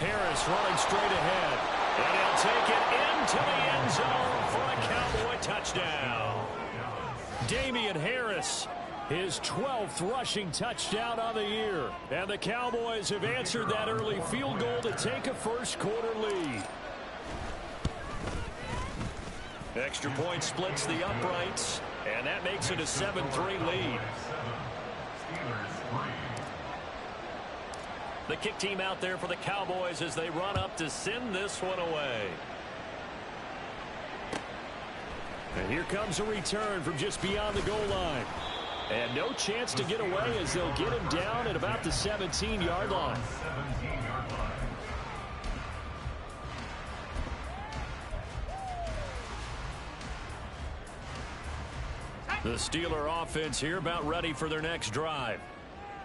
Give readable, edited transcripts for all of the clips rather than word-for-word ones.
Harris running straight ahead. And he'll take it into the end zone for a Cowboy touchdown. Damian Harris, his 12th rushing touchdown of the year. And the Cowboys have answered that early field goal to take a first-quarter lead. Extra point splits the uprights, and that makes it a 7-3 lead. The kick team out there for the Cowboys as they run up to send this one away. And here comes a return from just beyond the goal line. And no chance to get away as they'll get him down at about the 17-yard line. The Steeler offense here about ready for their next drive.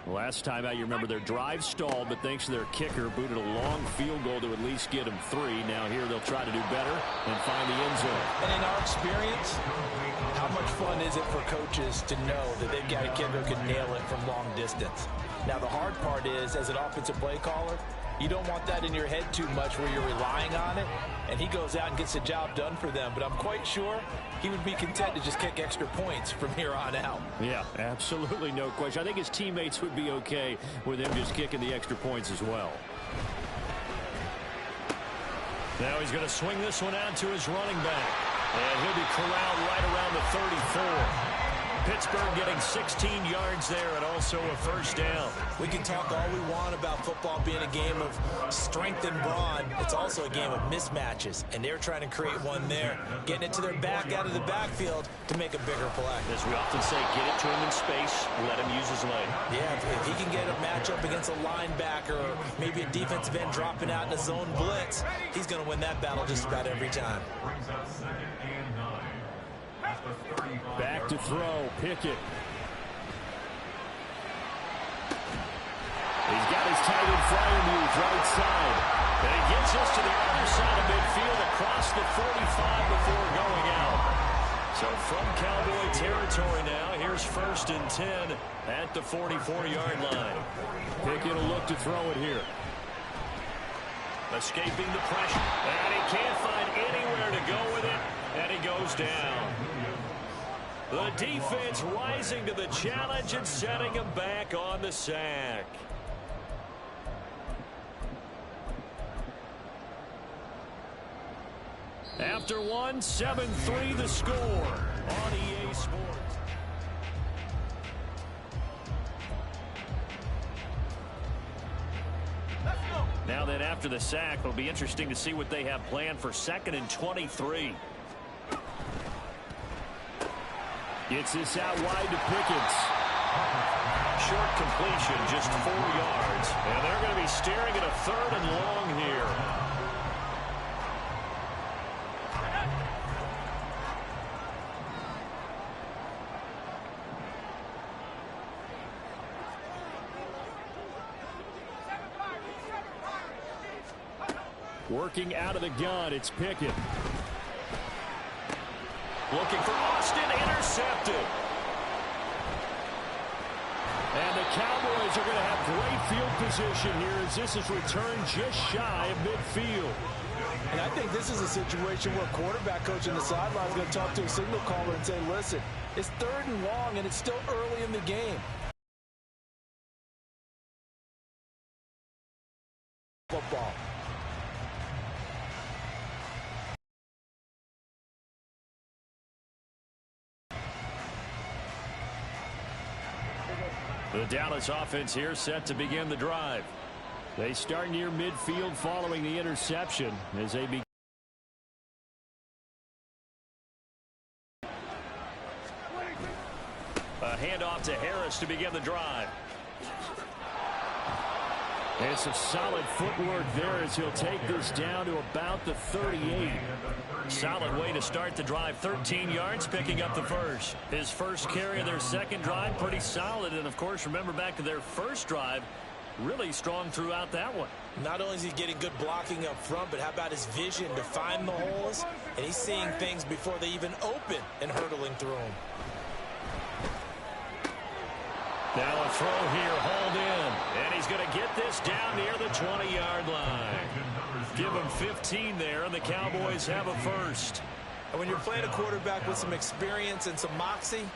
Last time out, you remember their drive stalled, but thanks to their kicker, booted a long field goal to at least get them 3. Now here they'll try to do better and find the end zone. And in our experience, how much fun is it for coaches to know that they've got a kid who can nail it from long distance? Now the hard part is, as an offensive play caller, you don't want that in your head too much where you're relying on it, and he goes out and gets the job done for them. But I'm quite sure he would be content to just kick extra points from here on out. Yeah, absolutely no question. I think his teammates would be okay with him just kicking the extra points as well. Now he's going to swing this one out to his running back. And he'll be corralled right around the 34. Pittsburgh getting 16 yards there and also a first down. We can talk all we want about football being a game of strength and brawn. It's also a game of mismatches, and they're trying to create one there, getting it to their back out of the backfield to make a bigger play. As we often say, get it to him in space, let him use his leg. Yeah, if he can get a matchup against a linebacker or maybe a defensive end dropping out in a zone blitz, he's going to win that battle just about every time. Back to throw, Pickett. He's got his tight end Fryermuth right side. And he gets us to the other side of midfield across the 45 before going out. So from Cowboy territory now, here's 1st and 10 at the 44-yard line. Pickett will look to throw it here. Escaping the pressure. And he can't find anywhere to go with it. And he goes down. The defense rising to the challenge and setting him back on the sack. After one, 7-3 the score on EA Sports. Now then, after the sack, it'll be interesting to see what they have planned for 2nd and 23. Gets this out wide to Pickens. Short completion, just 4 yards. And they're going to be staring at a 3rd and long here. Working out of the gun, it's Pickett. Looking for Austin, intercepted. And the Cowboys are going to have great field position here as this is returned just shy of midfield. And I think this is a situation where quarterback coach in the sideline is going to talk to a signal caller and say, listen, it's 3rd and long and it's still early in the game. Football. The Dallas offense here set to begin the drive. They start near midfield following the interception as they begin. A handoff to Harris to begin the drive. And some solid footwork there as he'll take this down to about the 38. Solid way to start the drive. 13 yards, picking up the first. His first carry of their second drive, pretty solid. And, of course, remember back to their first drive, really strong throughout that one. Not only is he getting good blocking up front, but how about his vision to find the holes? And he's seeing things before they even open and hurdling through them. Now a throw here, hauled in. And he's going to get this down near the 20-yard line. Give them 15 there, and the Cowboys have a first. And when you're playing a quarterback with some experience and some moxie,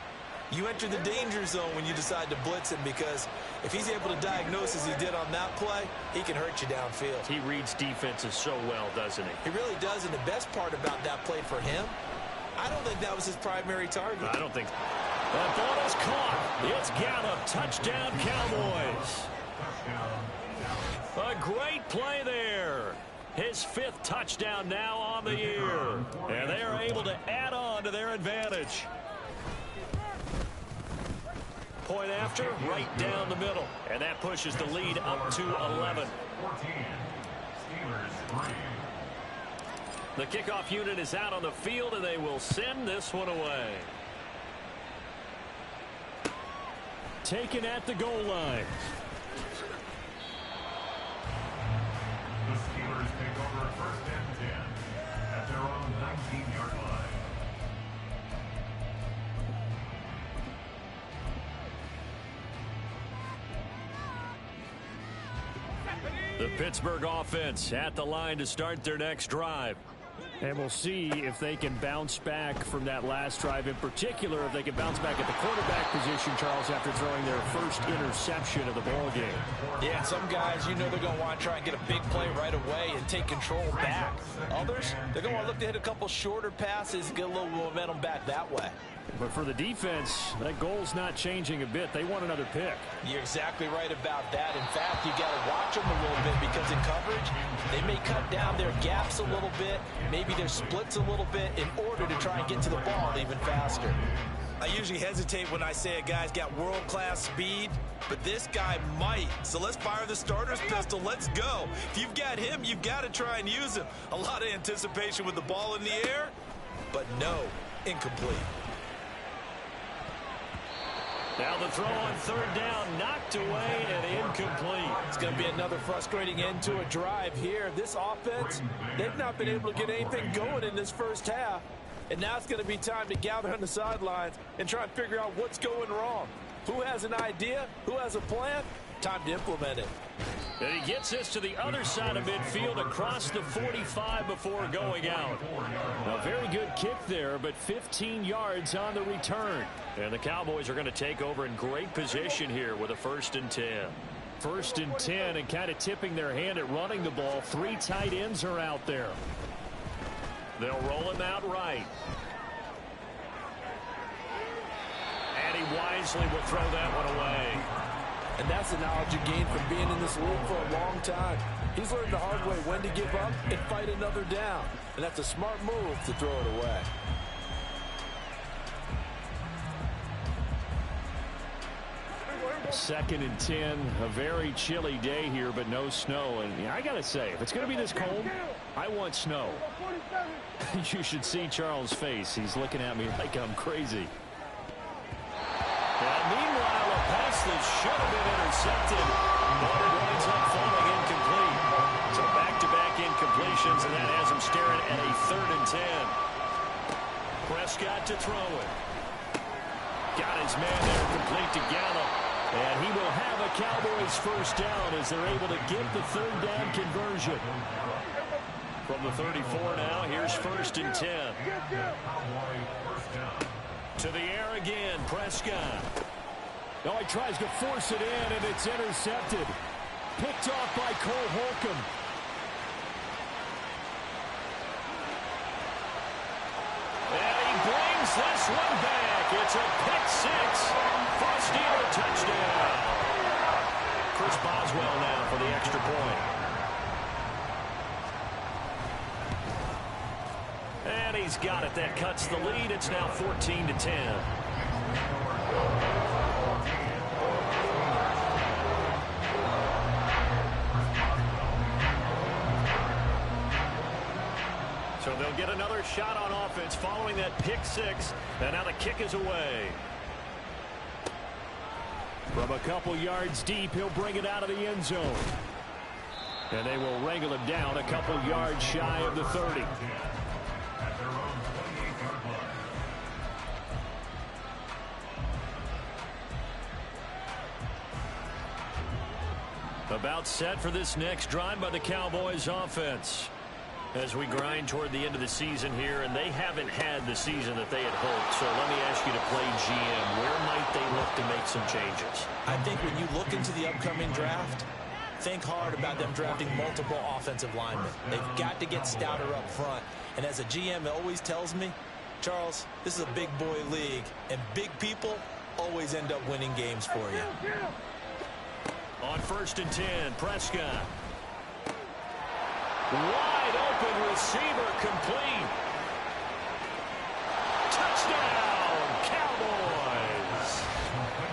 you enter the danger zone when you decide to blitz him, because if he's able to diagnose as he did on that play, he can hurt you downfield. He reads defenses so well, doesn't he? He really does, and the best part about that play for him, I don't think that was his primary target. I don't think so. That ball is caught. It's Gallup. Touchdown, Cowboys. A great play there. His 5th touchdown now on the year. And they are able to add on to their advantage. Point after, right down the middle. And that pushes the lead up to 11. The kickoff unit is out on the field, and they will send this one away. Taken at the goal line. The Steelers take over 1st and 10 at their own 19-yard line. The Pittsburgh offense at the line to start their next drive. And we'll see if they can bounce back from that last drive, in particular if they can bounce back at the quarterback position, Charles, after throwing their first interception of the ball game. Yeah, some guys, you know, they're going to want to try and get a big play right away and take control back. Others, they're going to look to hit a couple shorter passes and get a little momentum back that way. But for the defense, that goal's not changing a bit. They want another pick. You're exactly right about that. In fact, you got to watch them a little bit, because in coverage, they may cut down their gaps a little bit, maybe their splits a little bit, in order to try and get to the ball even faster. I usually hesitate when I say a guy's got world-class speed, but this guy might. So let's fire the starter's pistol. Let's go. If you've got him, you've got to try and use him. A lot of anticipation with the ball in the air, but no, incomplete. Now the throw on 3rd down, knocked away and incomplete. It's going to be another frustrating end to a drive here. This offense, they've not been able to get anything going in this first half. And now it's going to be time to gather on the sidelines and try and figure out what's going wrong. Who has an idea? Who has a plan? Time to implement it. And he gets this to the other side of midfield across the 45 before going out. A very good kick there, but 15 yards on the return. And the Cowboys are going to take over in great position here with a 1st and 10. 1st and 10, and kind of tipping their hand at running the ball. 3 tight ends are out there. They'll roll him out right. And he wisely will throw that one away. And that's the knowledge you gain from being in this league for a long time. He's learned the hard way when to give up and fight another down. And that's a smart move to throw it away. Second and 10, a very chilly day here, but no snow. And I got to say, if it's going to be this cold, I want snow. You should see Charles' face. He's looking at me like I'm crazy. And meanwhile, a pass that should have been intercepted, but it winds up falling incomplete. So back-to-back incompletions, and that has him staring at a 3rd and 10. Prescott to throw it. Got his man there, complete to Gallup. And he will have a Cowboys 1st down as they're able to get the 3rd down conversion. From the 34 now, here's 1st and 10. To the air again, Prescott. Oh, he tries to force it in, and it's intercepted. Picked off by Cole Holcomb. And he brings this one back. It's a pick 6 for a Steeler touchdown. Chris Boswell now for the extra point. And he's got it. That cuts the lead. It's now 14-10. So they'll get another shot on offense following that pick 6. And now the kick is away. From a couple yards deep, he'll bring it out of the end zone. And they will wrangle him down a couple yards shy of the 30. About set for this next drive by the Cowboys offense. As we grind toward the end of the season here, and they haven't had the season that they had hoped. So let me ask you to play GM. Where might they look to make some changes? I think when you look into the upcoming draft, think hard about them drafting multiple offensive linemen. They've got to get stouter up front. And as a GM always tells me, Charles, this is a big boy league, and big people always end up winning games for you. On 1st and 10, Prescott. Wide open receiver, complete. Touchdown, Cowboys.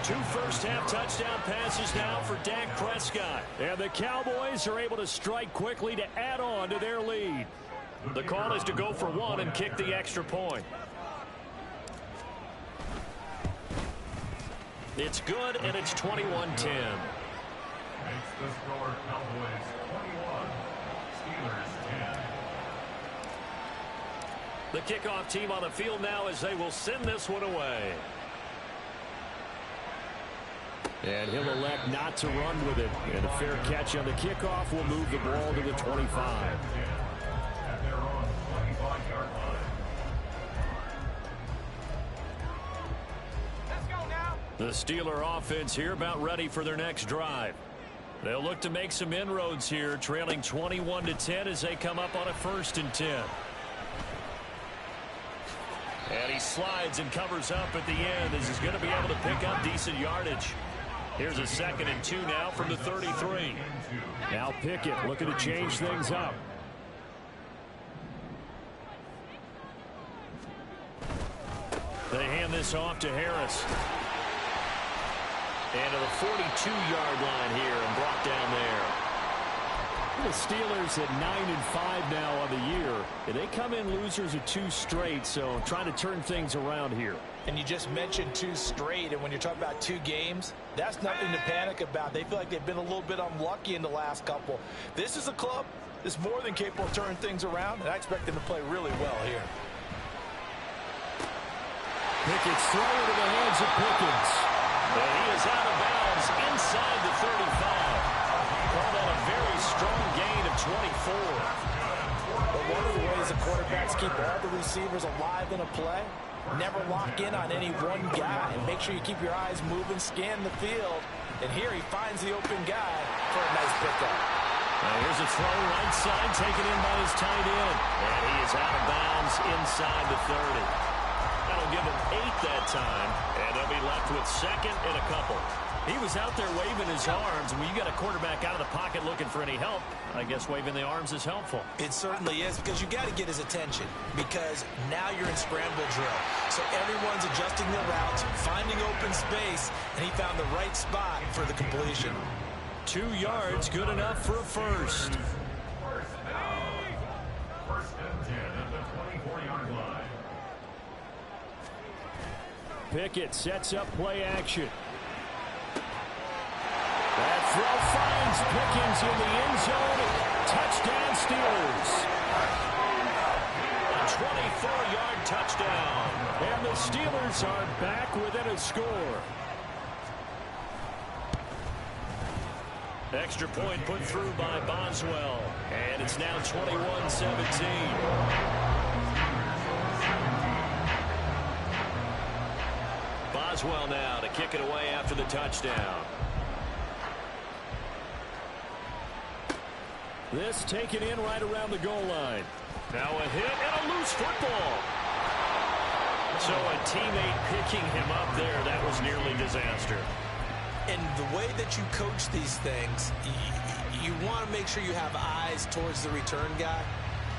2 first-half touchdown passes now for Dak Prescott. And the Cowboys are able to strike quickly to add on to their lead. The call is to go for 1 and kick the extra point. It's good, and it's 21-10. Makes the score Cowboys 21, Steelers 10. The kickoff team on the field now as they will send this one away. And he'll elect not to run with it. And a fair catch on the kickoff will move the ball to the 25. At their own 25-yard line. The Steeler offense here about ready for their next drive. They'll look to make some inroads here, trailing 21-10 as they come up on a 1st and 10. And he slides and covers up at the end as he's going to be able to pick up decent yardage. Here's a 2nd and 2 now from the 33. Now Pickett looking to change things up. They hand this off to Harris. And to the 42-yard line here and brought down there. The Steelers at 9-5 now on the year. And they come in losers of 2 straight, so trying to turn things around here. And you just mentioned 2 straight, and when you're talking about 2 games, that's nothing to panic about. They feel like they've been a little bit unlucky in the last couple. This is a club that's more than capable of turning things around, and I expect them to play really well here. Pickett's throw into the hands of Pickens. And he is out of bounds inside the 35. Called that a very strong gain of 24. But one of the ways the quarterbacks keep all the receivers alive in a play, never lock in on any one guy, and make sure you keep your eyes moving, scan the field. And here he finds the open guy for a nice pickup. Here's a throw right side taken in by his tight end. And he is out of bounds inside the 30. That'll give him 8 that time, and they'll be left with 2nd and a couple. He was out there waving his arms, and when you got a quarterback out of the pocket looking for any help, I guess waving the arms is helpful. It certainly is, because you got to get his attention, because now you're in scramble drill. So everyone's adjusting their routes, finding open space, and he found the right spot for the completion. 2 yards, good enough for a first. First down. 1st and 10 at the 24-yard line. Pickett sets up play action. That throw finds Pickens in the end zone. Touchdown Steelers. A 24-yard touchdown. And the Steelers are back within a score. Extra point put through by Boswell. And it's now 21-17. Boswell now to kick it away after the touchdown. This taken in right around the goal line. Now a hit and a loose football. So a teammate picking him up there, that was nearly disaster. And the way that you coach these things, you want to make sure you have eyes towards the return guy,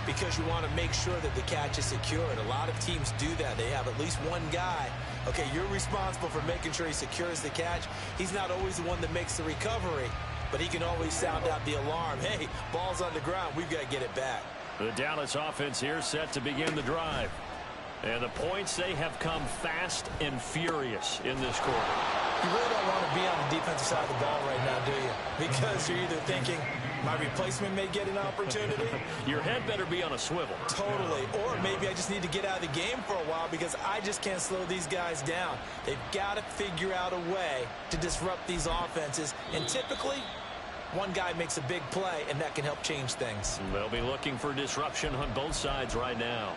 because you want to make sure that the catch is secured. A lot of teams do that. They have at least one guy. Okay, you're responsible for making sure he secures the catch. He's not always the one that makes the recovery, but he can always sound out the alarm. Hey, ball's on the ground. We've got to get it back. The Dallas offense here set to begin the drive. And the points, they have come fast and furious in this quarter. You really don't want to be on the defensive side of the ball right now, do you? Because you're either thinking, my replacement may get an opportunity. Your head better be on a swivel. Totally. Or maybe I just need to get out of the game for a while because I just can't slow these guys down. They've got to figure out a way to disrupt these offenses. And typically, One guy makes a big play, and that can help change things. They'll be looking for disruption on both sides right now.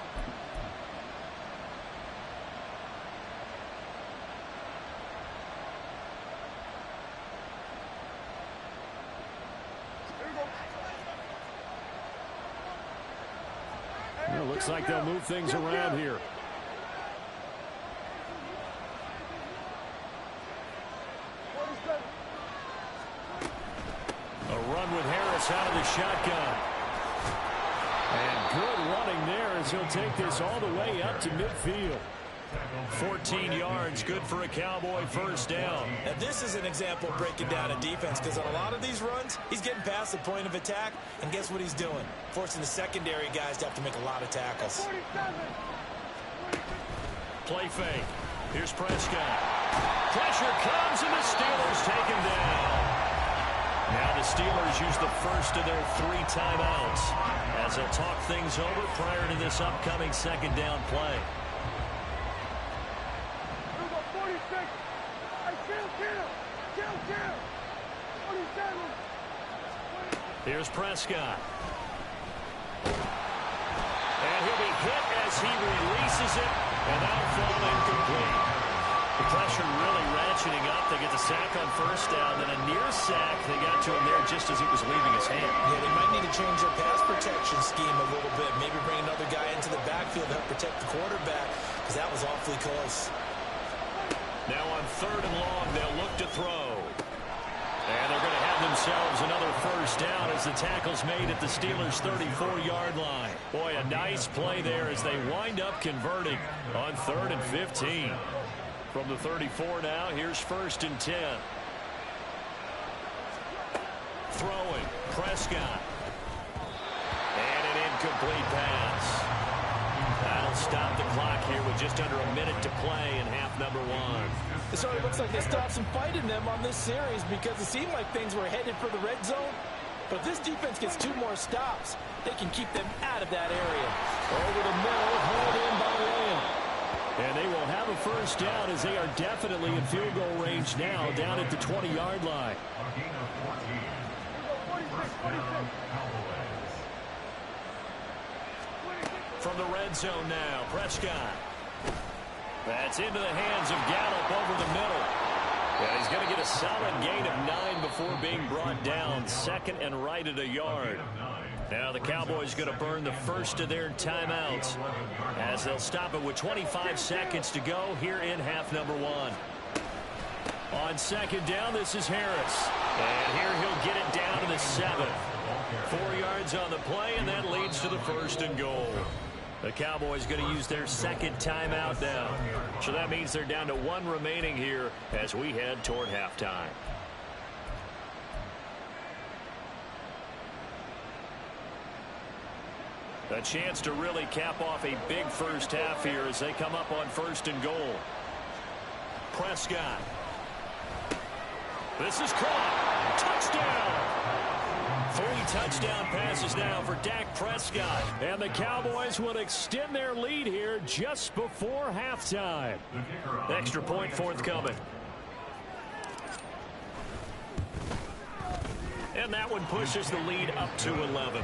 Well, looks like they'll move things around here. A run with Harris out of the shotgun. And good running there as he'll take this all the way up to midfield. 14 yards, good for a Cowboy first down. Now this is an example of breaking down a defense, because on a lot of these runs, he's getting past the point of attack, and guess what he's doing? Forcing the secondary guys to have to make a lot of tackles. Play fake. Here's Prescott. Pressure comes, and the Steelers take him down. Now the Steelers use the first of their 3 timeouts as they'll talk things over prior to this upcoming second down play. Here's Prescott. And he'll be hit as he releases it, and that'll fall incomplete. The pressure really ratcheting up. They get the sack on first down, then a near sack. They got to him there just as it was leaving his hand. Yeah, they might need to change their pass protection scheme a little bit. Maybe bring another guy into the backfield to help protect the quarterback, because that was awfully close. Now on 3rd and long, they'll look to throw. And they're going to have themselves another first down as the tackle's made at the Steelers' 34-yard line. Boy, a nice play there as they wind up converting on 3rd and 15. From the 34 now, here's 1st and 10. Throwing, Prescott. And an incomplete pass. That'll stop the clock here with just under a minute to play in half number 1. It sort of looks like they stopped some fight in them on this series, because it seemed like things were headed for the red zone. But if this defense gets 2 more stops, they can keep them out of that area. Over the middle, hauled in by Lamb. And they will have a first down as they are definitely in field goal range now down at the 20-yard line. From the red zone now, Prescott. That's into the hands of Gallup over the middle. And he's going to get a solid gain of 9 before being brought down. 2nd and right at a yard. Now the Cowboys going to burn the first of their timeouts as they'll stop it with 25 seconds to go here in half number 1. On 2nd down, this is Harris. And here he'll get it down to the 7. 4 yards on the play, and that leads to the 1st and goal. The Cowboys going to use their 2nd timeout now. So that means they're down to 1 remaining here as we head toward halftime. A chance to really cap off a big first half here as they come up on 1st and goal. Prescott. This is caught. Touchdown. 3 touchdown passes now for Dak Prescott. And the Cowboys will extend their lead here just before halftime. Extra point forthcoming. And that one pushes the lead up to 11.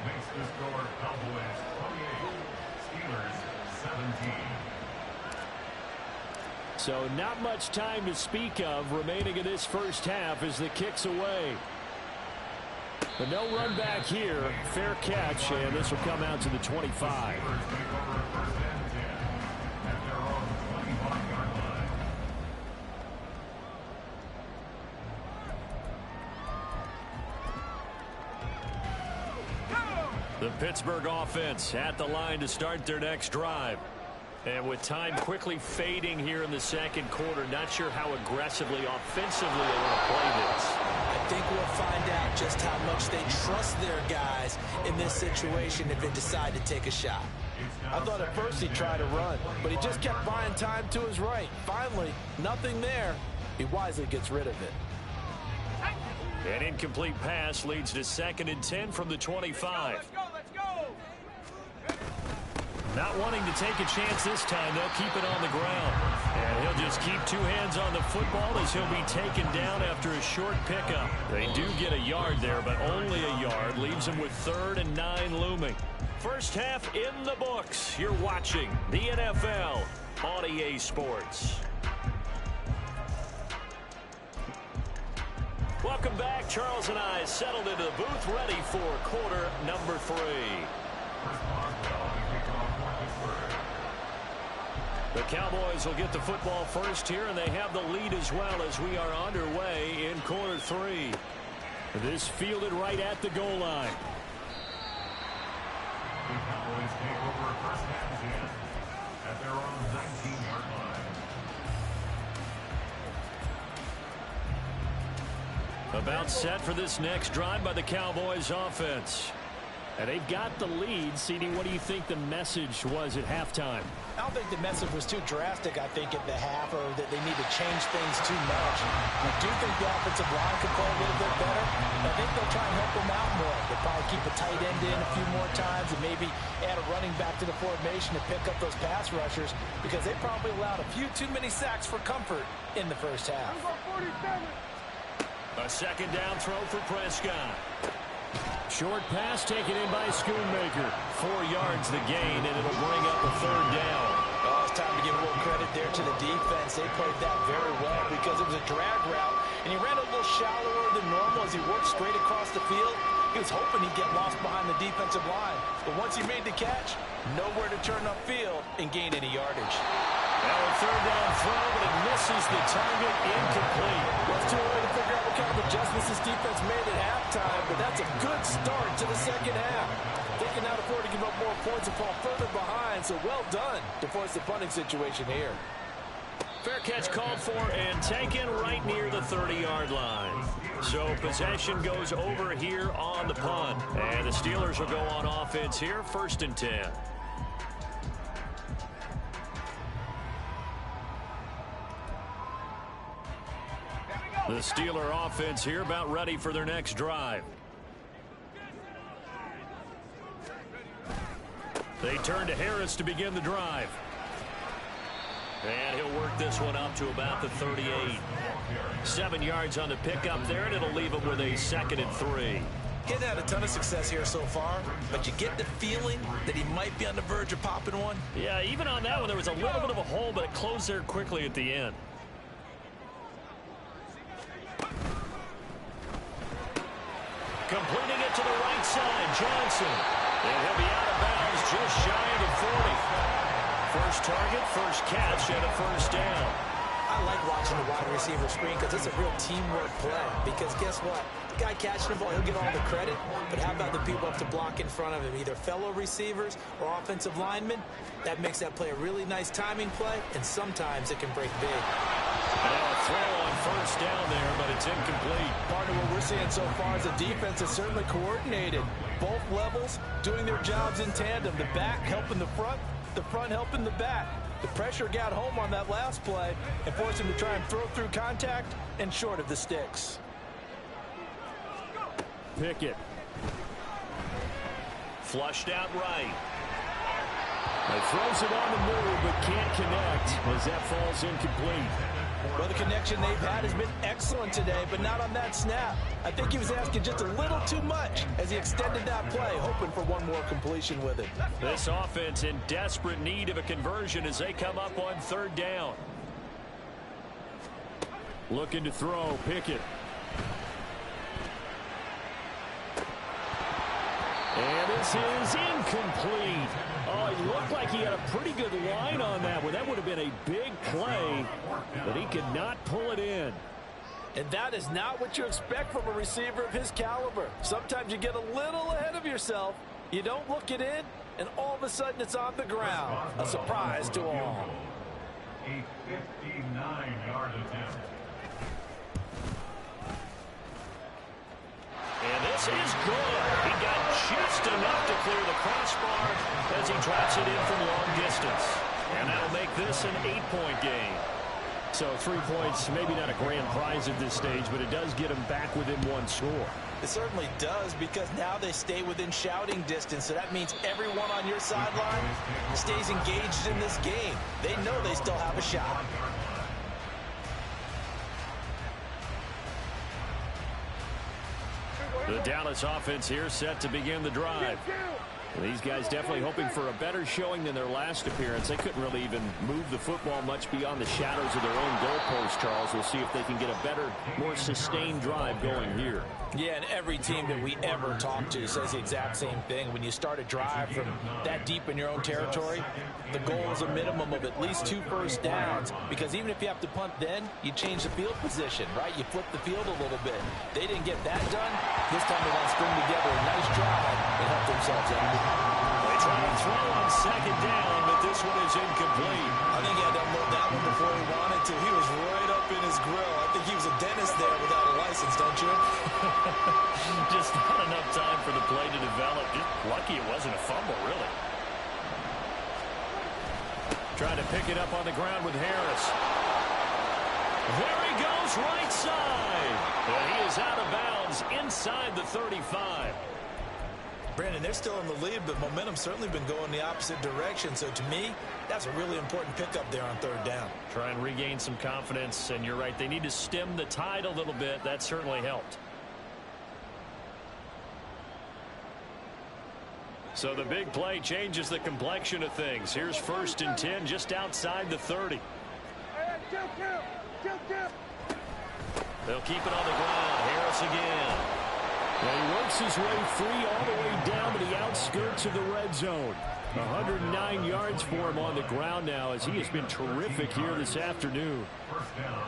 Makes the score Cowboys 28, Steelers 17. So not much time to speak of remaining in this first half as the kick's away. But no run back here. Fair catch, and this will come out to the 25. The Pittsburgh offense at the line to start their next drive. And with time quickly fading here in the 2nd quarter, not sure how aggressively, offensively they want to play this. I think we'll find out just how much they trust their guys in this situation if they decide to take a shot. I thought at first he'd try to run, but he just kept buying time to his right. Finally, nothing there. He wisely gets rid of it. An incomplete pass leads to 2nd and 10 from the 25. Let's go, let's go. Not wanting to take a chance this time, they'll keep it on the ground. And he'll just keep two hands on the football as he'll be taken down after a short pickup. They do get a yard there, but only a yard. Leaves them with 3rd and 9 looming. First half in the books. You're watching the NFL on EA Sports. Welcome back. Charles and I settled into the booth, ready for quarter number 3. The Cowboys will get the football first here, and they have the lead as well as we are underway in quarter 3. This fielded right at the goal line. The Cowboys take over first and 10 at their own 19-yard line. About set for this next drive by the Cowboys offense. And they've got the lead. CD, what do you think the message was at halftime? I don't think the message was too drastic, I think, at the half, or that they need to change things too much. I do think the offensive line could play a little bit better. I think they'll try and help them out more. They'll probably keep a tight end in a few more times and maybe add a running back to the formation to pick up those pass rushers, because they probably allowed a few too many sacks for comfort in the first half. A second down throw for Prescott. Short pass taken in by Schoonmaker. 4 yards the gain, and it'll bring up a 3rd down. Oh, it's time to give a little credit there to the defense. They played that very well because it was a drag route, and he ran a little shallower than normal as he worked straight across the field. He was hoping he'd get lost behind the defensive line. But once he made the catch, nowhere to turn upfield and gain any yardage. Now a 3rd down throw, but it misses the target. Incomplete. Well, it's too early to figure out what kind of adjustments this defense made at halftime, but that's a good start to the second half. They can now afford to give up more points and fall further behind, so well done to force the punting situation here. Fair catch called for and taken right near the 30-yard line. So possession goes over here on the punt. And the Steelers will go on offense here, 1st and 10. The Steeler offense here about ready for their next drive. They turn to Harris to begin the drive. And he'll work this one up to about the 38. 7 yards on the pickup there, and it'll leave him with a 2nd and 3. He hasn't had a ton of success here so far, but you get the feeling that he might be on the verge of popping one. Yeah, even on that one, there was a little bit of a hole, but it closed there quickly at the end. Completing it to the right side, Johnson. And he'll be out of bounds just shy of the 40. First target, first catch, and a 1st down. I like watching the wide receiver screen because it's a real teamwork play. Because guess what? The guy catching the ball, he'll get all the credit. But how about the people up to block in front of him, either fellow receivers or offensive linemen? That makes that play a really nice timing play, and sometimes it can break big. Now a throw on 1st down there, but it's incomplete. Part of what we're seeing so far is the defense is certainly coordinated. Both levels doing their jobs in tandem. The back helping the front helping the back. The pressure got home on that last play and forced him to try and throw through contact and short of the sticks. Pickett. Flushed out right. He throws it on the move, but can't connect as that falls incomplete. Well, the connection they've had has been excellent today, but not on that snap. I think he was asking just a little too much as he extended that play, hoping for one more completion with it. This offense in desperate need of a conversion as they come up on 3rd down. Looking to throw, Pickett. And this is incomplete. Oh, he looked like he had a pretty good line on that one. That would have been a big play, but he could not pull it in. And that is not what you expect from a receiver of his caliber. Sometimes you get a little ahead of yourself, you don't look it in, and all of a sudden it's on the ground. A surprise to all. A 59-yard attempt. And this is good. He got just enough to clear the crossbar as he drops it in from long distance. And that'll make this an 8-point game. So 3 points, maybe not a grand prize at this stage, but it does get them back within one score. It certainly does, because now they stay within shouting distance. So that means everyone on your sideline stays engaged in this game. They know they still have a shot. The Dallas offense here set to begin the drive. These guys definitely hoping for a better showing than their last appearance. They couldn't really even move the football much beyond the shadows of their own goalpost, Charles. We'll see if they can get a better, more sustained drive going here. Yeah, and every team that we ever talk to says the exact same thing. When you start a drive from that deep in your own territory, the goal is a minimum of at least 2 first downs, because even if you have to punt then, you change the field position, right? You flip the field a little bit. They didn't get that done. This time they want to string together a nice drive and help themselves out. They try to throw on second down, but this one is incomplete. I think he had to unload that one before he wanted to. He was right up in his grill. I think he was a dentist there without a license, don't you? Just not enough time for the play to develop. Just lucky it wasn't a fumble, really. Trying to pick it up on the ground with Harris. There he goes, right side. And he is out of bounds inside the 35. Brandon, they're still in the lead, but momentum's certainly been going the opposite direction. So to me, that's a really important pickup there on third down. Try and regain some confidence, and you're right. They need to stem the tide a little bit. That certainly helped. So the big play changes the complexion of things. Here's 1st and 10 just outside the 30. They'll keep it on the ground. Harris again. And he works his way free all the way down to the outskirts of the red zone. 109 yards for him on the ground now, as he has been terrific here this afternoon.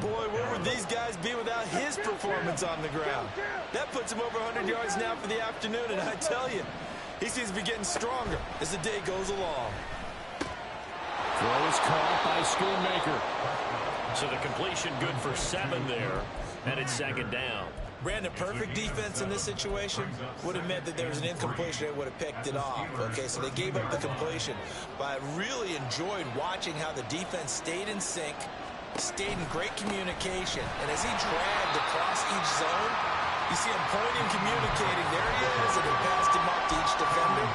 Boy, where would these guys be without his performance on the ground? That puts him over 100 yards now for the afternoon, and I tell you, he seems to be getting stronger as the day goes along. Throw is caught by Schoonmaker. So the completion good for 7 there, and it's second down. Brandon, perfect defense in this situation would have meant that there was an incompletion. They would have picked it off. Okay, so they gave up the completion. But I really enjoyed watching how the defense stayed in sync, stayed in great communication. And as he dragged across each zone, you see him pointing, communicating. There he is, and he passed him off to each defender.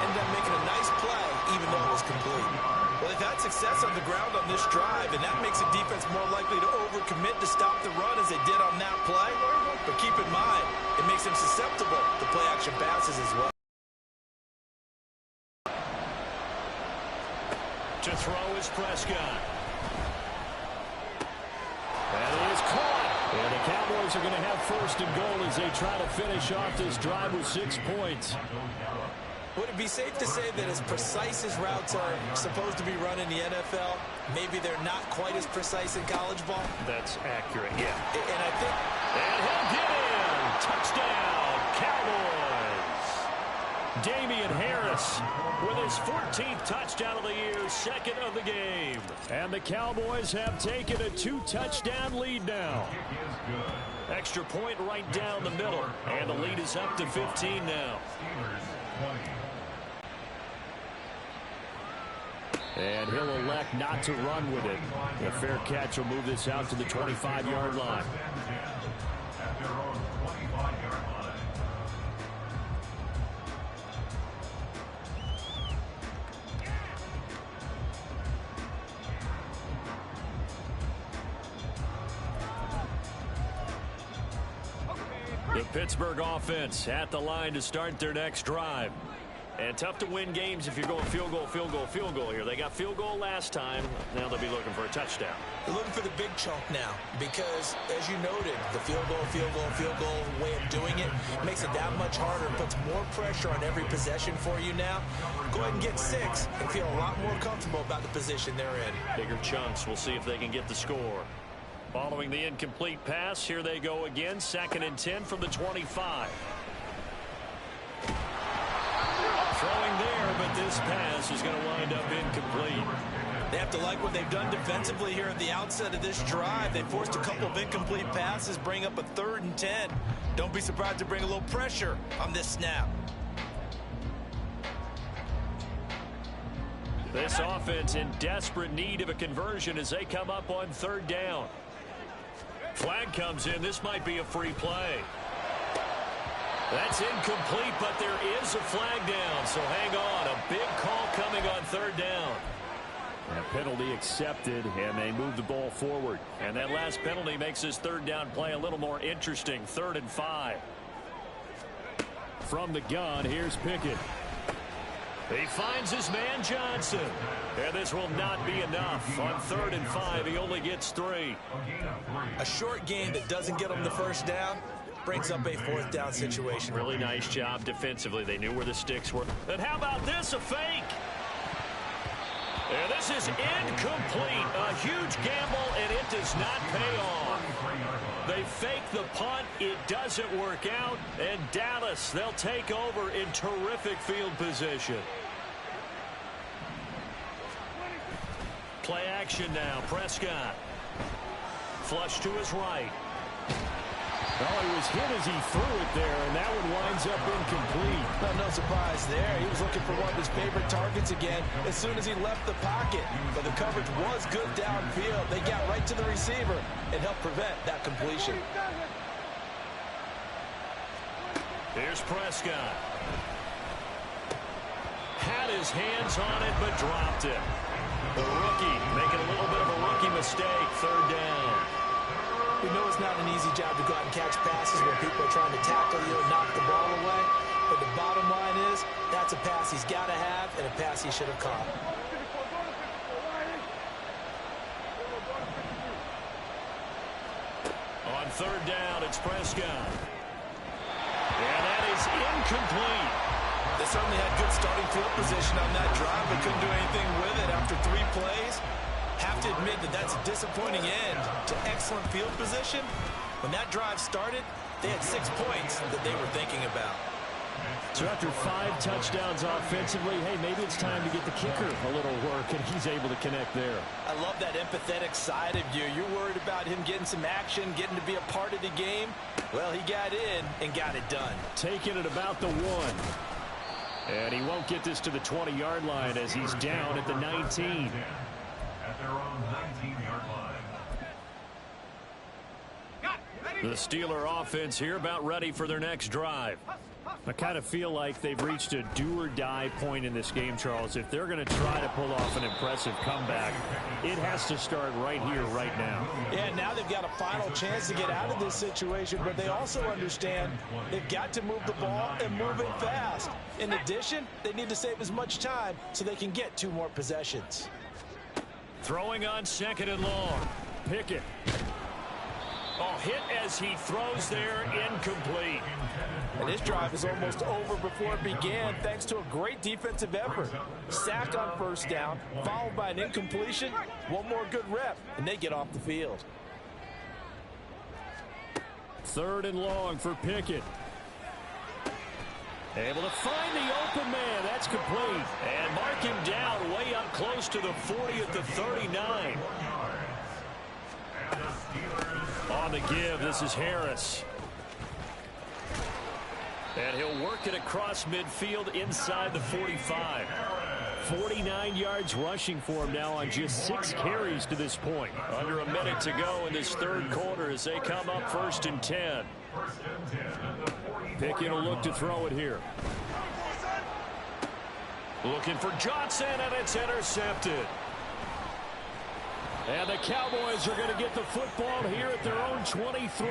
Ended up making a nice play, even though it was complete. Well, they've had success on the ground on this drive, and that makes the defense more likely to overcommit to stop the run as they did on that play. But keep in mind, it makes them susceptible to play-action passes as well. To throw is Prescott. And he is caught. And the Cowboys are going to have 1st and goal as they try to finish off this drive with 6 points. Would it be safe to say that as precise as routes are supposed to be run in the NFL, maybe they're not quite as precise in college ball? That's accurate, yeah. And I think... And he'll get in! Touchdown, Cowboys! Damian Harris with his 14th touchdown of the year, 2nd of the game. And the Cowboys have taken a 2-touchdown lead now. Extra point right down the middle. And the lead is up to 15 now. And he'll elect not to run with it. A fair catch will move this out to the 25-yard line. The Pittsburgh offense at the line to start their next drive. And tough to win games if you're going field goal, field goal, field goal here. They got field goal last time. Now they'll be looking for a touchdown. They're looking for the big chunk now because, as you noted, the field goal, field goal, field goal way of doing it makes it that much harder and puts more pressure on every possession for you now. Go ahead and get 6 and feel a lot more comfortable about the position they're in. Bigger chunks. We'll see if they can get the score. Following the incomplete pass, here they go again. 2nd and 10 from the 25. Throwing there, but this pass is going to wind up incomplete. They have to like what they've done defensively here at the outset of this drive. They forced a couple of incomplete passes, bring up a 3rd and 10. Don't be surprised to bring a little pressure on this snap. This offense in desperate need of a conversion as they come up on third down. Flag comes in. This might be a free play. That's incomplete, but there is a flag down, so hang on. A big call coming on third down. A penalty accepted, and they move the ball forward. And that last penalty makes this third down play a little more interesting. 3rd and 5. From the gun, here's Pickett. He finds his man Johnson. And this will not be enough. On 3rd and 5, he only gets 3. A short game that doesn't get him the first down brings up a 4th down situation. Really nice job defensively. They knew where the sticks were. And how about this, a fake? And this is incomplete. A huge gamble, and it does not pay off. They fake the punt. It doesn't work out. And Dallas, they'll take over in terrific field position. Play action now. Prescott. Flush to his right. Well, he was hit as he threw it there, and that one winds up incomplete. Well, no surprise there. He was looking for one of his favorite targets again as soon as he left the pocket. But the coverage was good downfield. They got right to the receiver and helped prevent that completion. Here's Prescott. Had his hands on it, but dropped it. The rookie making a little bit of a rookie mistake. 3rd down. We know it's not an easy job to go out and catch passes when people are trying to tackle you and knock the ball away. But the bottom line is, that's a pass he's got to have and a pass he should have caught. On 3rd down, it's Prescott. And that is incomplete. They certainly had good starting field position on that drive, but couldn't do anything with it after 3 plays. Have to admit that that's a disappointing end to excellent field position. When that drive started, they had 6 points that they were thinking about. So after 5 touchdowns offensively, hey, maybe it's time to get the kicker a little work, and he's able to connect there. I love that empathetic side of you. You're worried about him getting some action, getting to be a part of the game. Well, he got in and got it done. Taking it about the 1. And he won't get this to the 20-yard line as he's down at the 19. At their own 19-yard line. The Steeler offense here about ready for their next drive. I kind of feel like they've reached a do-or-die point in this game, Charles. If they're going to try to pull off an impressive comeback, it has to start right here, right now. Yeah, now they've got a final chance to get out of this situation, but they also understand they've got to move the ball and move it fast. In addition, they need to save as much time so they can get 2 more possessions. Throwing on 2nd and long. Pickett. Oh, hit as he throws there, incomplete. And this drive is almost over before it began thanks to a great defensive effort. Sack on 1st down, followed by an incompletion. 1 more good rep, and they get off the field. 3rd and long for Pickett. Able to find the open man. That's complete. And mark him down way up close to the 40 at the 39. On the give, this is Harris. And he'll work it across midfield inside the 45. 49 yards rushing for him now on just 6 carries to this point. Under a minute to go in this 3rd quarter as they come up 1st and 10. Pickett will look to throw it here. Looking for Johnson, and it's intercepted. And the Cowboys are going to get the football here at their own 23.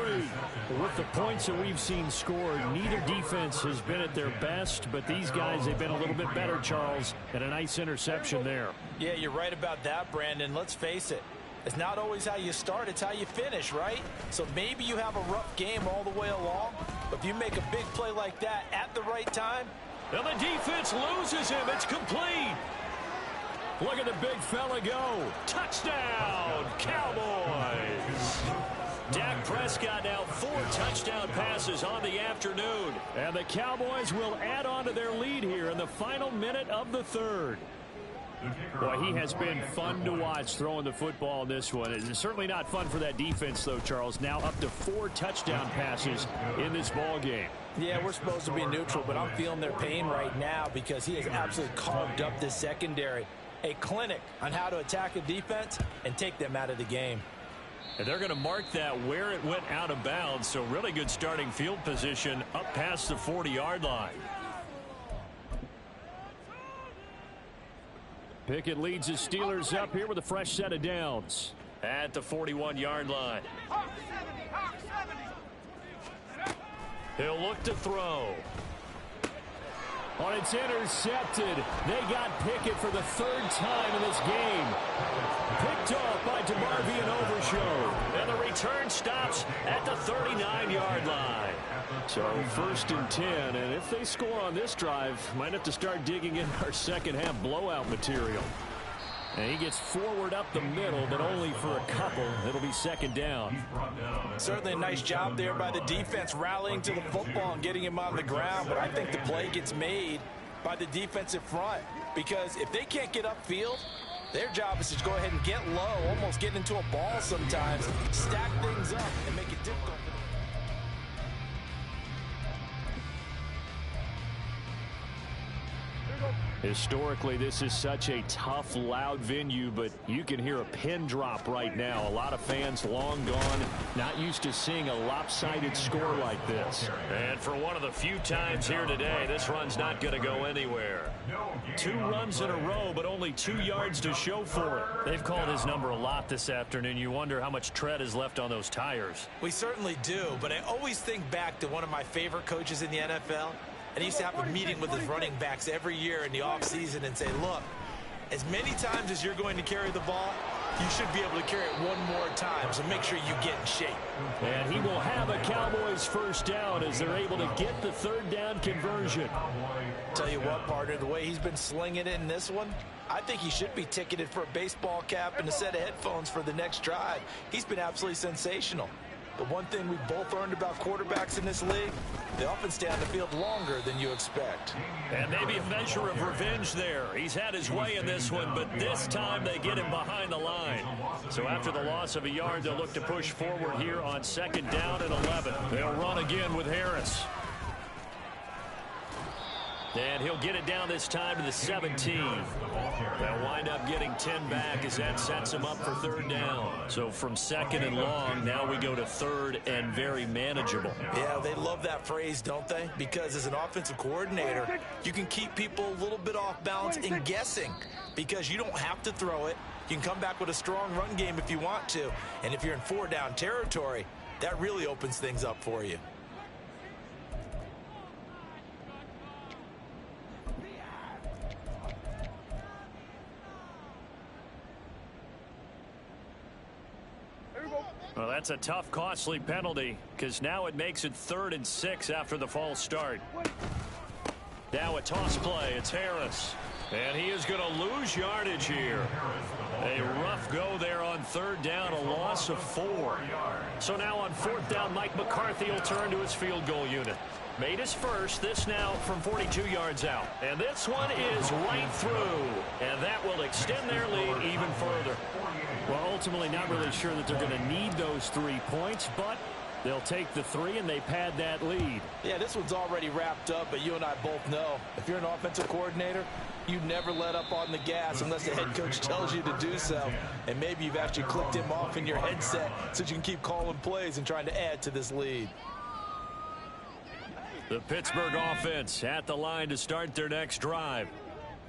With the points that we've seen scored, neither defense has been at their best, but these guys, they've been a little bit better, Charles, and a nice interception there. Yeah, you're right about that, Brandon. Let's face it. It's not always how you start, it's how you finish, right? So maybe you have a rough game all the way along, but if you make a big play like that at the right time. And the defense loses him. It's complete. Look at the big fella go. Touchdown, Cowboys. Dak Prescott now 4 touchdown passes on the afternoon. And the Cowboys will add on to their lead here in the final minute of the 3rd. Boy, he has been fun to watch throwing the football in this one. It's certainly not fun for that defense, though, Charles. Now up to 4 touchdown passes in this ball game. Yeah, we're supposed to be neutral, but I'm feeling their pain right now because he has absolutely carved up this secondary. a clinic on how to attack a defense and take them out of the game. And they're going to mark that where it went out of bounds, so really good starting field position up past the 40-yard line. Pickett leads the Steelers up here with a fresh set of downs at the 41-yard line. He'll look to throw. It's intercepted. They got Pickett for the third time in this game. Picked off by DeMarvion Overshow. And the return stops at the 39-yard line. So 1st and 10. And if they score on this drive, might have to start digging in our second half blowout material. And he gets forward up the middle, but only for a couple. It'll be 2nd down. Certainly a nice job there by the defense rallying to the football and getting him on the ground. But I think the play gets made by the defensive front. Because if they can't get upfield, their job is to go ahead and get low, almost get into a ball sometimes, stack things up, and make it difficult for them. Historically, this is such a tough, loud venue, but you can hear a pin drop right now. A lot of fans long gone, not used to seeing a lopsided score like this. And for one of the few times here today, this run's not going to go anywhere. 2 runs in a row, but only 2 yards to show for it. They've called his number a lot this afternoon. You wonder how much tread is left on those tires. We certainly do, but I always think back to one of my favorite coaches in the NFL. And he used to have a meeting with his running backs every year in the offseason and say, look, as many times as you're going to carry the ball, you should be able to carry it one more time, so make sure you get in shape. And he will have a Cowboys first down as they're able to get the 3rd down conversion. Tell you what, partner, the way he's been slinging it in this one, I think he should be ticketed for a baseball cap and a set of headphones for the next drive. He's been absolutely sensational. The one thing we both learned about quarterbacks in this league, they often stay on the field longer than you expect. And maybe a measure of revenge there. He's had his way in this one, but this time they get him behind the line. So after the loss of a yard, they'll look to push forward here on 2nd down and 11. They'll run again with Harris. And he'll get it down this time to the 17. They'll wind up getting 10 back as that sets him up for 3rd down. So from 2nd and long, now we go to 3rd and very manageable. Yeah, they love that phrase, don't they? Because as an offensive coordinator, you can keep people a little bit off balance and guessing because you don't have to throw it. You can come back with a strong run game if you want to. And if you're in 4-down territory, that really opens things up for you. Well, that's a tough, costly penalty because now it makes it 3rd and 6 after the false start. Now a toss play. It's Harris. And he is going to lose yardage here. A rough go there on 3rd down, a loss of 4. So now on 4th down, Mike McCarthy will turn to his field goal unit. Made his first, this now from 42 yards out. And this one is right through. And that will extend their lead even further. Well, ultimately not really sure that they're going to need those 3 points, but they'll take the 3 and they pad that lead. Yeah, this one's already wrapped up, but you and I both know if you're an offensive coordinator, you never let up on the gas unless the head coach tells you to do so. And maybe you've actually clicked him off in your headset so you can keep calling plays and trying to add to this lead. The Pittsburgh offense at the line to start their next drive.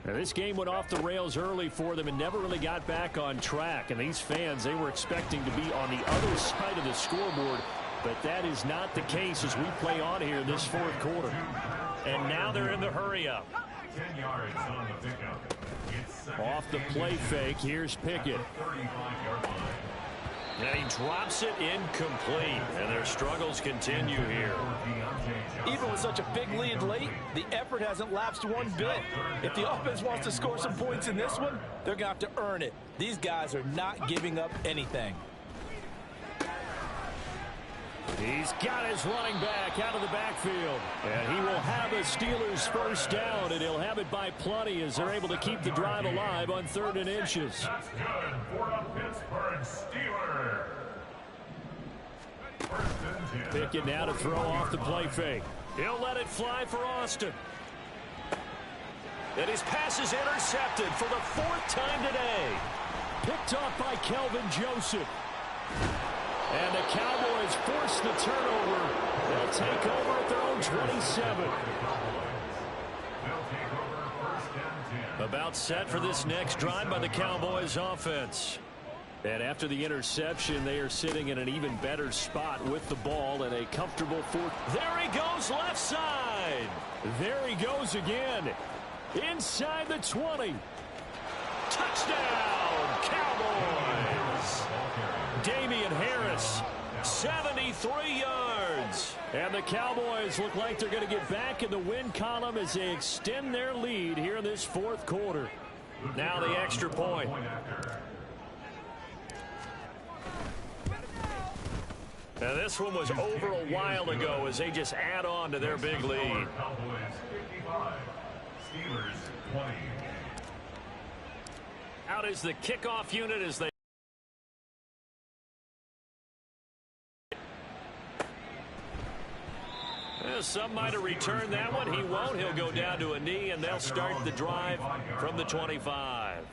Now, this game went off the rails early for them and never really got back on track. And these fans, they were expecting to be on the other side of the scoreboard. But that is not the case as we play on here in this 4th quarter. And now they're in the hurry-up. 10 yards on the pickup. Off the play fake, here's Pickett. And he drops it incomplete. And their struggles continue here. Even with such a big lead late, the effort hasn't lapsed one bit. If the offense wants to score some points in this one, they're going to have to earn it. These guys are not giving up anything. He's got his running back out of the backfield. And he will have a Steelers first down, and he'll have it by plenty as they're able to keep the drive alive on 3rd and inches. That's good for the Pittsburgh Steelers. 1st and 10. Pickett now to throw off the play fake. He'll let it fly for Austin. And his pass is intercepted for the 4th time today. Picked off by Kelvin Joseph. And the Cowboys force the turnover. They'll take over at their own 27. About set for this next drive by the Cowboys offense. And after the interception, they are sitting in an even better spot with the ball in a comfortable 4th. There he goes left side. There he goes again. Inside the 20. Touchdown, Cowboys. Damian Harris, 73 yards. And the Cowboys look like they're going to get back in the win column as they extend their lead here in this 4th quarter. Now the extra point. Now this one was over a while ago as they just add on to their big lead. Out is the kickoff unit as they some might have returned that one. He won't. He'll go down to a knee, and they'll start the drive from the 25.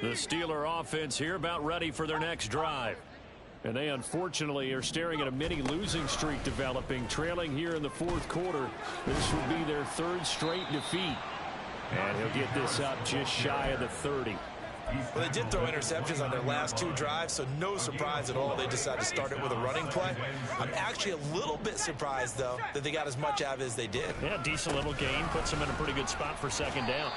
The Steeler offense here about ready for their next drive. And they unfortunately are staring at a mini losing streak developing, trailing here in the 4th quarter. This would be their 3rd straight defeat. And he'll get this up just shy of the 30. Well, they did throw interceptions on their last 2 drives, so no surprise at all they decided to start it with a running play. I'm actually a little bit surprised, though, that they got as much out of it as they did. Yeah, decent little gain. Puts them in a pretty good spot for 2nd down.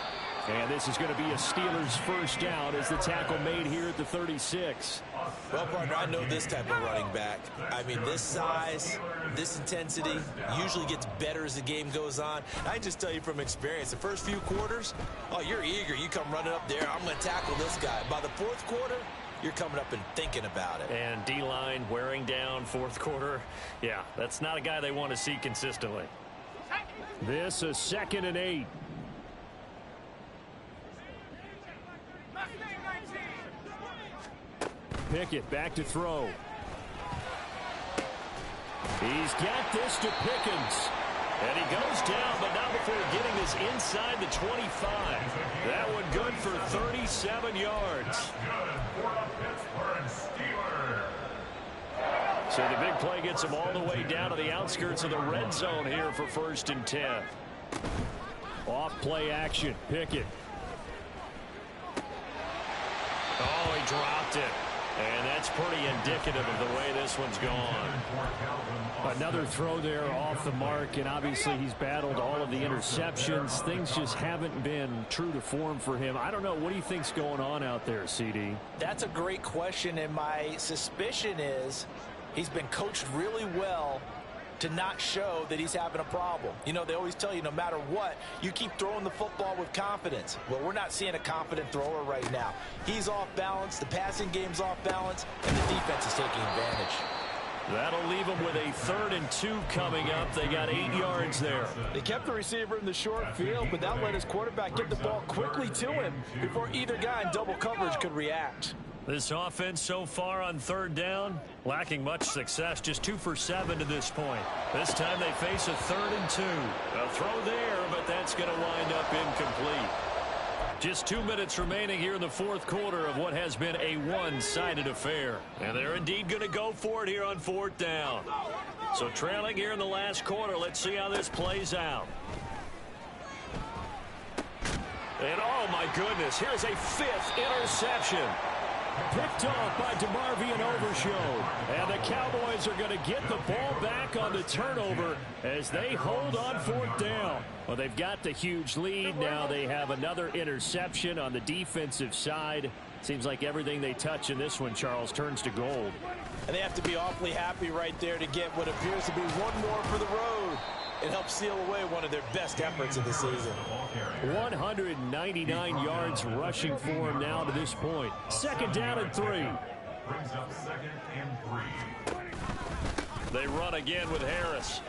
And this is going to be a Steelers 1st down as the tackle made here at the 36. Well, partner, I know this type of running back. I mean, this size, this intensity usually gets better as the game goes on. I just tell you from experience, the first few quarters, oh, you're eager. You come running up there. I'm going to tackle this guy. By the 4th quarter, you're coming up and thinking about it. And D-line wearing down 4th quarter. Yeah, that's not a guy they want to see consistently. This is 2nd and 8. Pickett back to throw. He's got this to Pickens. And he goes down, but not before getting this inside the 25. That one good for 37 yards. So the big play gets him all the way down to the outskirts of the red zone here for 1st and 10. Off play action. Pickett. Oh, he dropped it. And that's pretty indicative of the way this one's gone. Another throw there off the mark, and obviously he's battled all of the interceptions. Things just haven't been true to form for him. I don't know. What do you think's going on out there, CD? That's a great question, and my suspicion is he's been coached really well to not show that he's having a problem. You know, they always tell you no matter what, you keep throwing the football with confidence. Well, we're not seeing a confident thrower right now. He's off balance, the passing game's off balance, and the defense is taking advantage. That'll leave them with a 3rd and 2 coming up. They got 8 yards there. They kept the receiver in the short field, but that let his quarterback get the ball quickly to him before either guy in double coverage could react. This offense so far on 3rd down, lacking much success, just 2 for 7 to this point. This time they face a 3rd and 2. A throw there, but that's going to wind up incomplete. Just 2 minutes remaining here in the 4th quarter of what has been a one-sided affair. And they're indeed going to go for it here on 4th down. So trailing here in the last quarter, let's see how this plays out. And oh my goodness, here's a 5th interception. Picked off by DeMarvion Overshow. And the Cowboys are going to get the ball back on the turnover as they hold on 4th down. Well, they've got the huge lead. Now they have another interception on the defensive side. Seems like everything they touch in this one, Charles, turns to gold. And they have to be awfully happy right there to get what appears to be one more for the road. It helps seal away one of their best efforts of the season. 199 yards rushing for him now to this point. 2nd down and 3. Brings up 2nd and 3. They run again with Harris.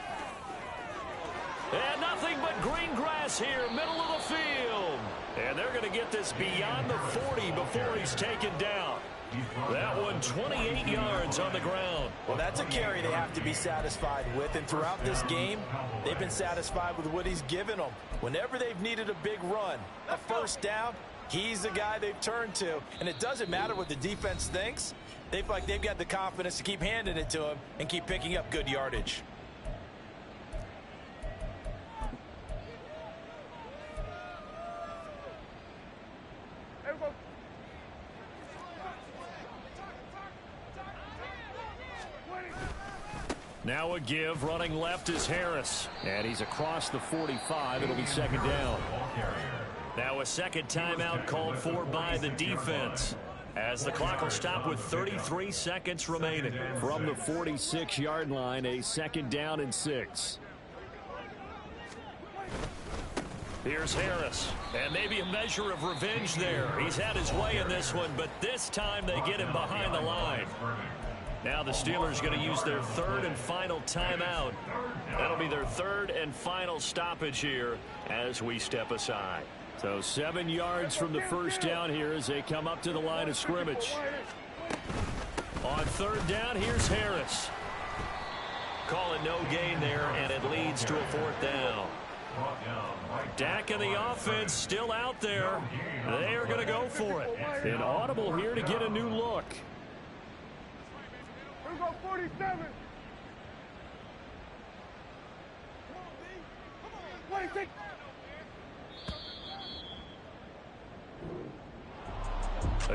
And nothing but green grass here, middle of the field. And they're going to get this beyond the 40 before he's taken down. That one 28 yards on the ground. Well, that's a carry they have to be satisfied with, and throughout this game, they've been satisfied with what he's given them. Whenever they've needed a big run, a first down, he's the guy they've turned to. And it doesn't matter what the defense thinks. They feel like they've got the confidence to keep handing it to him and keep picking up good yardage. Now a give, running left is Harris. And he's across the 45. It'll be second down. Now a second timeout called for by the defense, as the clock will stop with 33 seconds remaining. From the 46-yard line, a second down and 6. Here's Harris, and maybe a measure of revenge there. He's had his way in this one, but this time they get him behind the line. Now the Steelers going to use their third and final timeout. That'll be their third and final stoppage here as we step aside. So 7 yards from the first down here as they come up to the line of scrimmage. On third down, here's Harris. Call it no gain there, and it leads to a fourth down. Dak and the offense still out there. They are going to go for it. An audible here to get a new look. 47.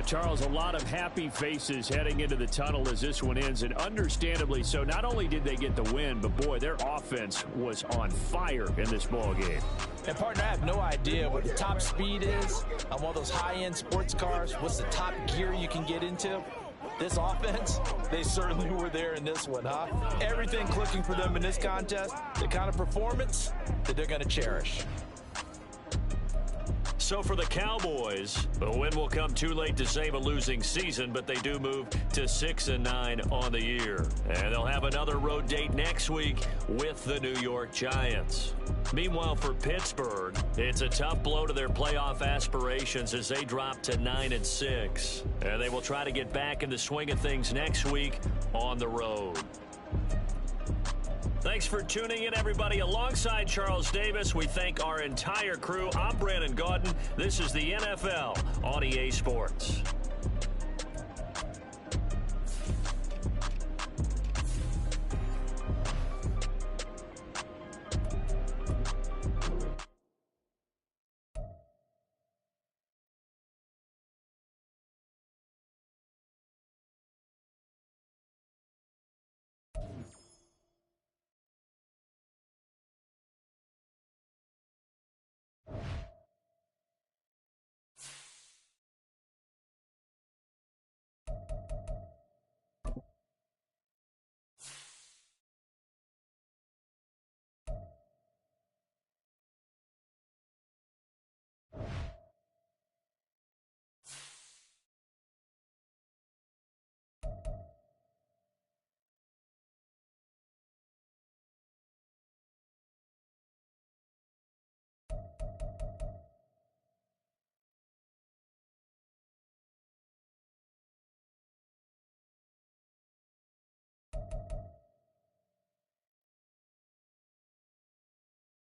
Charles, a lot of happy faces heading into the tunnel as this one ends, and understandably so. Not only did they get the win, but boy, their offense was on fire in this ball game. And partner, I have no idea what the top speed is on one of those high-end sports cars. What's the top gear you can get into? This offense, they certainly were there in this one, huh? Everything clicking for them in this contest, the kind of performance that they're going to cherish. So for the Cowboys, the win will come too late to save a losing season, but they do move to 6-9 on the year. And they'll have another road date next week with the New York Giants. Meanwhile, for Pittsburgh, it's a tough blow to their playoff aspirations as they drop to 9-6. And they will try to get back in the swing of things next week on the road. Thanks for tuning in, everybody. Alongside Charles Davis, we thank our entire crew. I'm Brandon Gaudin. This is the NFL on EA Sports.